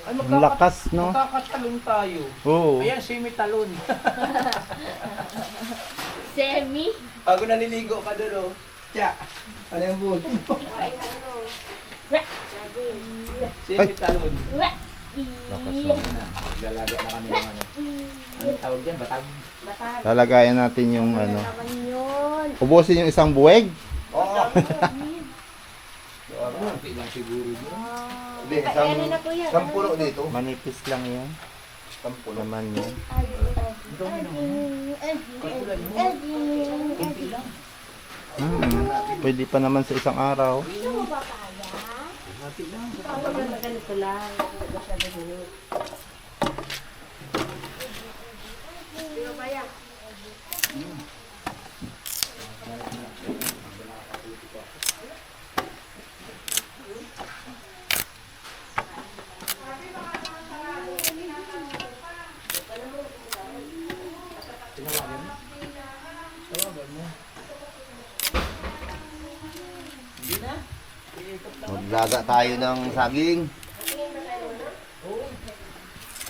Ay, Ang lakas, no? Magkakatalon tayo. Oo. Ayan, semi-talon. Semi? Bago naliligo ka doon, oh. Tya, ano yung bull? Semi-talon. Lakas, no? Galaga na kami ng ano. Anong tawag dyan? Batag? Lalagayan natin yung ano. Naman yun. Ubusin yung isang buweg. Oo. Konti lang siguro dyan. Hindi, isang puno dito. Manipis lang yan. Isang puno. Naman yun. Konti lang. Pwede pa naman sa isang araw. Konti lang. Ganito lang. Maglaga tayo ng saging.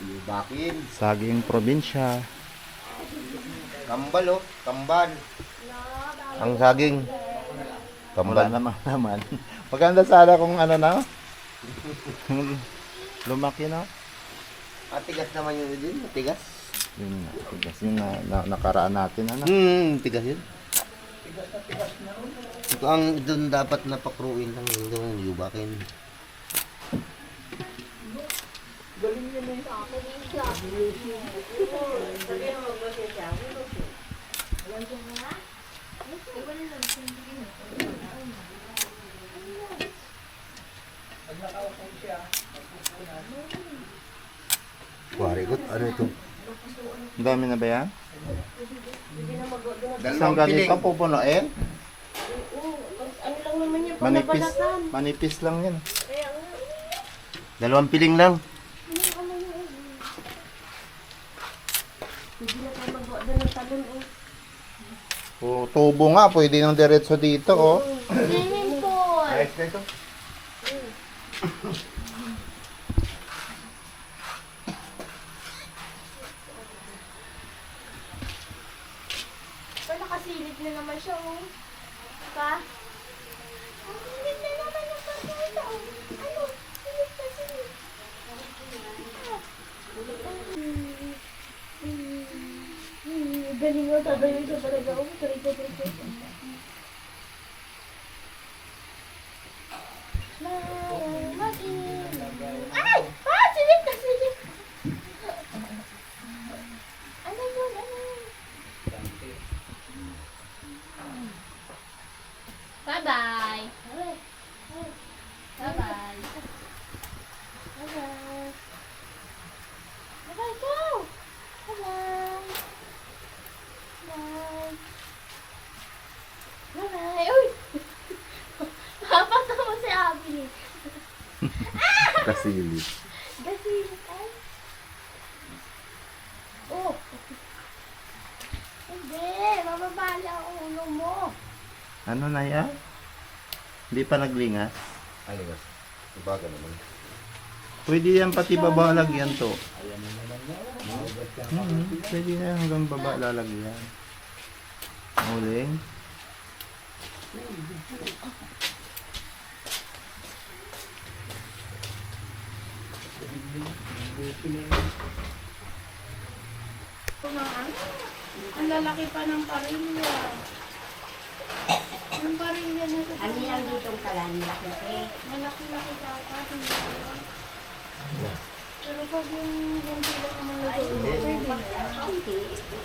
Ibakin. Saging probinsya. Kambal, oh. Kambal. Ang saging. Wala Kambal. naman. Maganda sana kung ano na. Lumaki na. Matigas naman yun din. Matigas. Yun na. Tigas yun na nakaraan natin. Ano? Tigas yun. Ito ang doon dapat napakruin lang yun doon. Yubakin. Wari ko, ano ito? Ang dami na ba yan? Isang Dalawang piling. ganito pupunuin? Ano lang naman yung Manipis. panabalatan. Manipis lang yan. Dalawang piling lang. Hindi na tayo magawa doon ng talon eh. O, tubo nga. Pwede nang diretso dito, oh. Swimming pool. Ayos na ito. Pero nakasilip na naman siya oh. Pa? Ang silip na naman ng pagkita oh. Ano? Silip na silip. Galing mo, tatayo ka talaga ako. Trito. Ay! Ah! Silip na silip! Ano yun? Bye-bye! Bye-bye! Bye-bye! Bye-bye, go! Bye-bye! Bye! Bye-bye! Uy! Papatawa si Abby. Kasilip. Kasi, ay. Oh. Hindi, mababali ang ulo mo. Ano na yan? Hindi pa naglingas? Ano ba? Ibaga naman. Pwede yan pati baba lagyan to. Pwede na yan hanggang baba lalagyan. Uling. Ang lalaki pa ng parilya. Ang parilya na sa Ano lang ditong kalan, laki-laki. malaki-laki dapat. Pero pag yung sila naman Kaunti,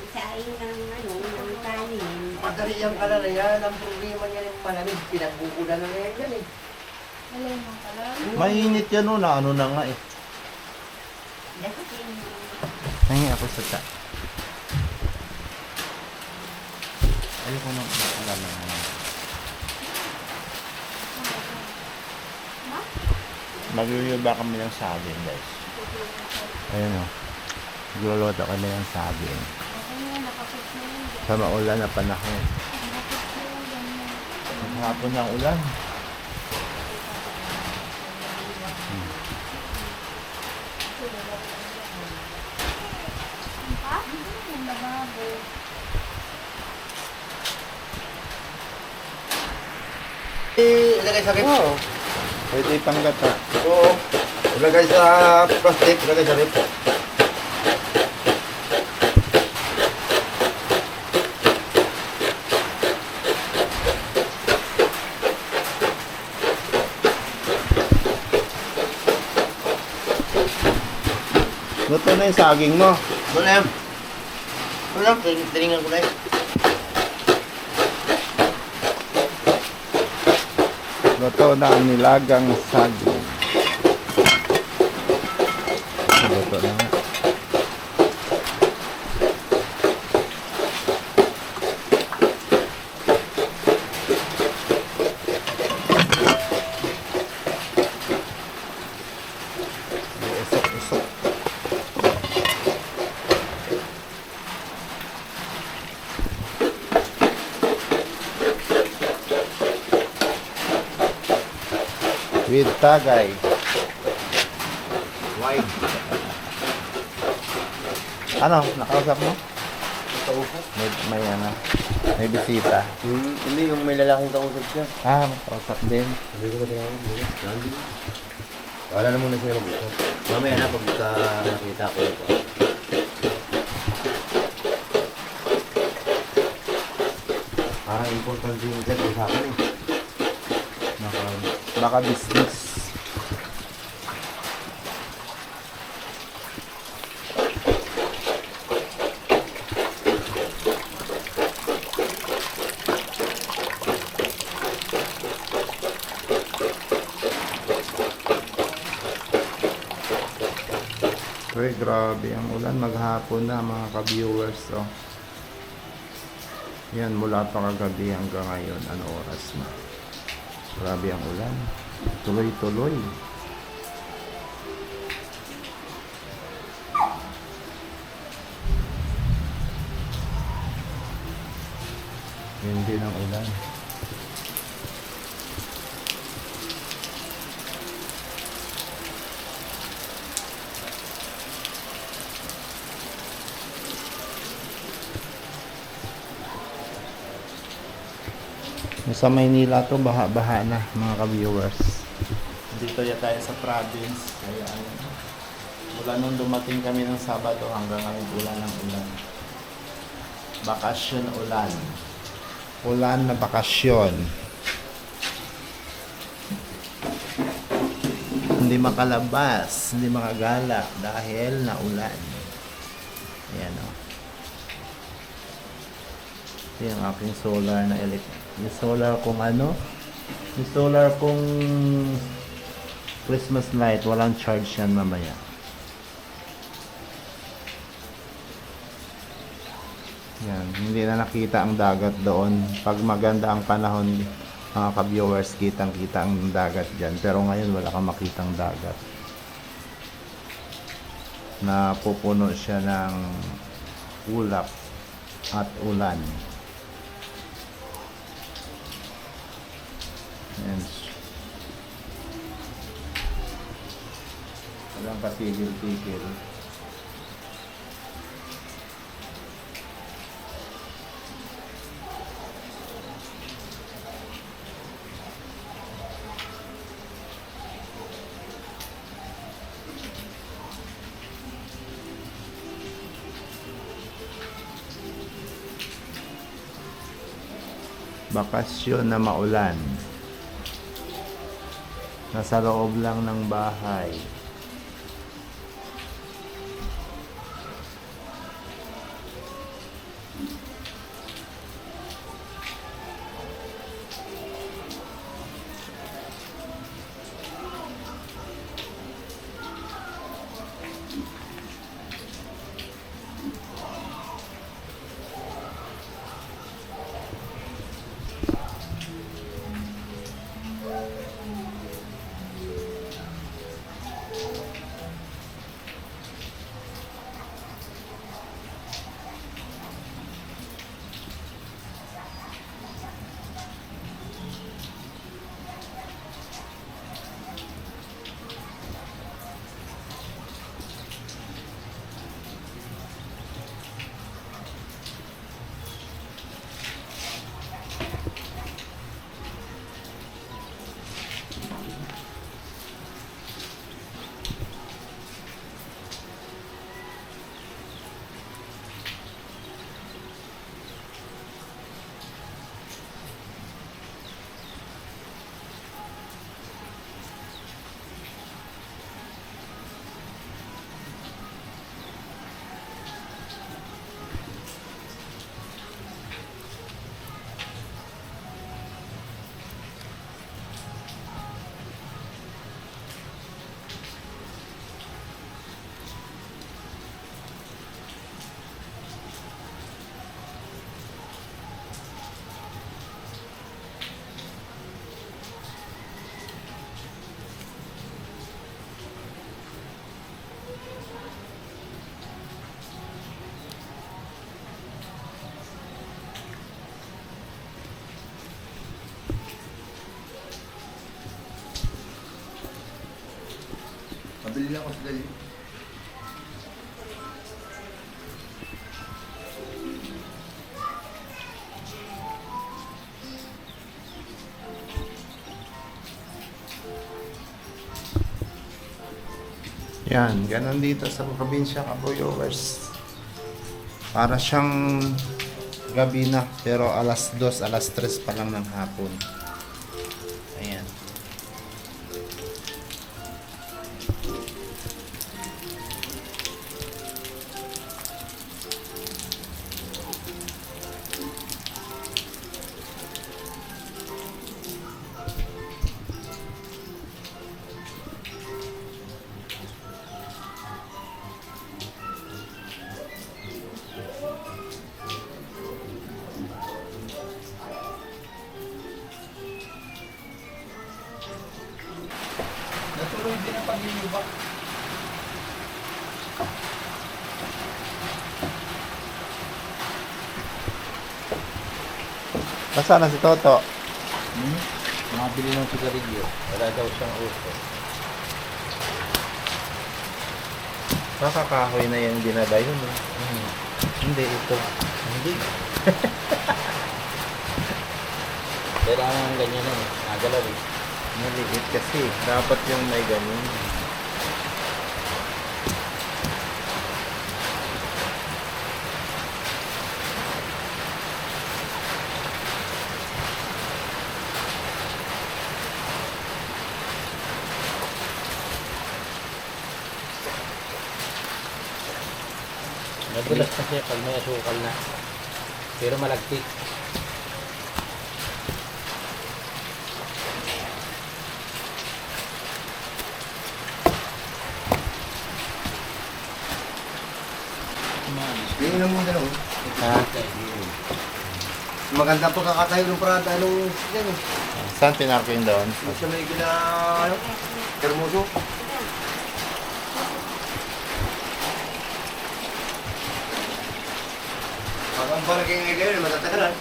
sa ayun ng ng kanin. Madali yung kalan na yan. Ang problema niya yung malamig. Pinagbukulan na ngayon yan eh. alay mo pala. Mainit yan no, na ano na nga eh. Dapat yung Hingi ako sa ta. Ayoko nang alam na ano. Magluluba kami ng saging guys. Ayun o. Magluluto kami ng saging. Sa maulan na panahon. Maghapon ng ulan. Ilagay sa rip. Oo. Pwede ipanggata. Oo. Ilagay sa plastic, ilagay sa rip. Luto na yung saging mo. Wala yan. Wala, tiningan ko na yun. Luto na ang nilagang saging. Luto na nga. Usok-usok. With tagay. Wide. Ano? Nakausap mo? Kausap? May ano? May bisita. Hindi, yung may lalaking kausap siya. Ah, nakausap din. Hindi ko na tinawag. Hindi. Wala na muna siya mag-usap. Mamaya na pagka nakita ko ito. Parang importante yung usapan eh. Baka business. Uy, grabe ang ulan. Maghapon na mga ka-viewers. Oh. Yan, mula pa kagabi hanggang ngayon. Ano oras na? Grabe ang ulan. Tuloy-tuloy. Yun din ang ulan. Sa Maynila to, baha-baha na mga ka-viewers. Dito ya tayo sa province. Kaya mula nung dumating kami ng Sabado hanggang ngayon ulan ng ulan. Bakasyon ulan. Ulan na bakasyon. Hindi makalabas, hindi makagala dahil na ulan. Ayan o. Ito yung aking solar na electric. Yung solar kung ano, yung solar kung Christmas light, walang charge yan mamaya. Yan, hindi na nakita ang dagat doon. Pag maganda ang panahon, mga ka-viewers, kitang-kita ang dagat dyan. Pero ngayon wala kang makitang dagat. Napupuno siya ng ulap at ulan. Yan. Walang patigil-tigil. Bakasyon na maulan. Nasa loob lang ng bahay. Bili ako sa dali. Yan, ganun dito sa probinsya, kabuyowers. Para siyang gabi na, pero alas 2, alas 3 pa lang ng hapon. Ayan. Natuloy din ang paglilubak. Nasaan na si Toto? Nakabili ng sigarilyo. Wala daw siyang uso. Nakakahoy na yung dinala yun. Eh. Hindi, ito. Hindi. Kailangan ganyan na eh. Nagalaw eh. Maliit kasi. Dapat yung may ganun. Nagulas kasi pag may asukal na. Pero malagtik. Tingin lang muna lang. Ha? Maganda pagkakatayo ng Prada nung yan eh. Saan pinarking doon? Yung sa may gina, ano, Hermoso. Ang parking nga ganyan, matatagalan.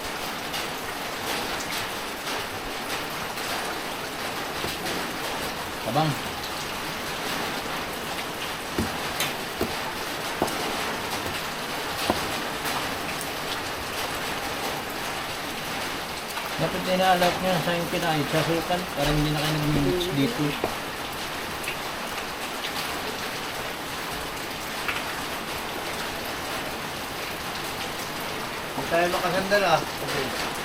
Abang. Dapat inaalap niya sa yung kinain sa sukan para hindi na kayo nag-mix dito. Huwag tayo makasandal ah.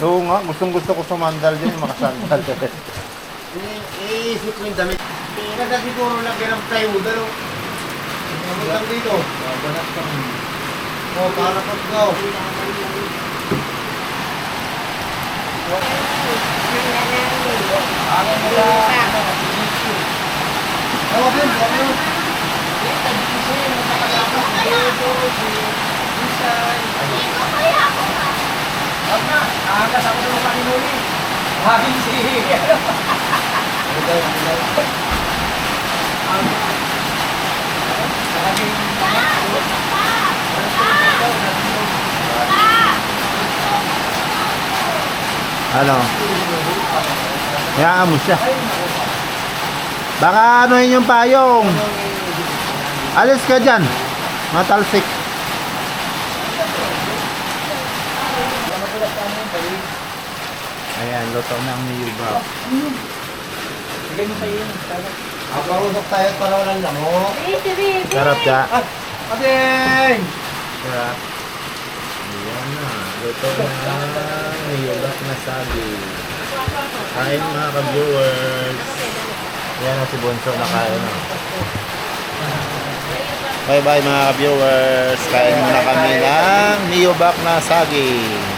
Oo nga, gusto ko sumandal din, makasandal. Iisip ko yung damit. Kasi siguro lagyan ng plywood, ano? Ang dito. Babanat ka mo. Oh, para pag-gaw. Ano nila? Oh, Ben, ano? Dito kaya ako ka. Aangas ako sa paninuli. Hagin si... Ano daw? Ano? Hayaan mo siya. Baka anuhin yung payong. Alis ka dyan. Matalsik. Ayan, luto na ang niyubaw. Sige mo sa'yo. Aparusok tayo para walang lamok. Sarap ka. Ating! Sarap. Ayan na. Luto na niyubak na sabi. Kain mga ka-viewers. Ayan na si Bonso na kain na. Bye bye mga ka-viewers. Kain muna kami ng niyubak na saging.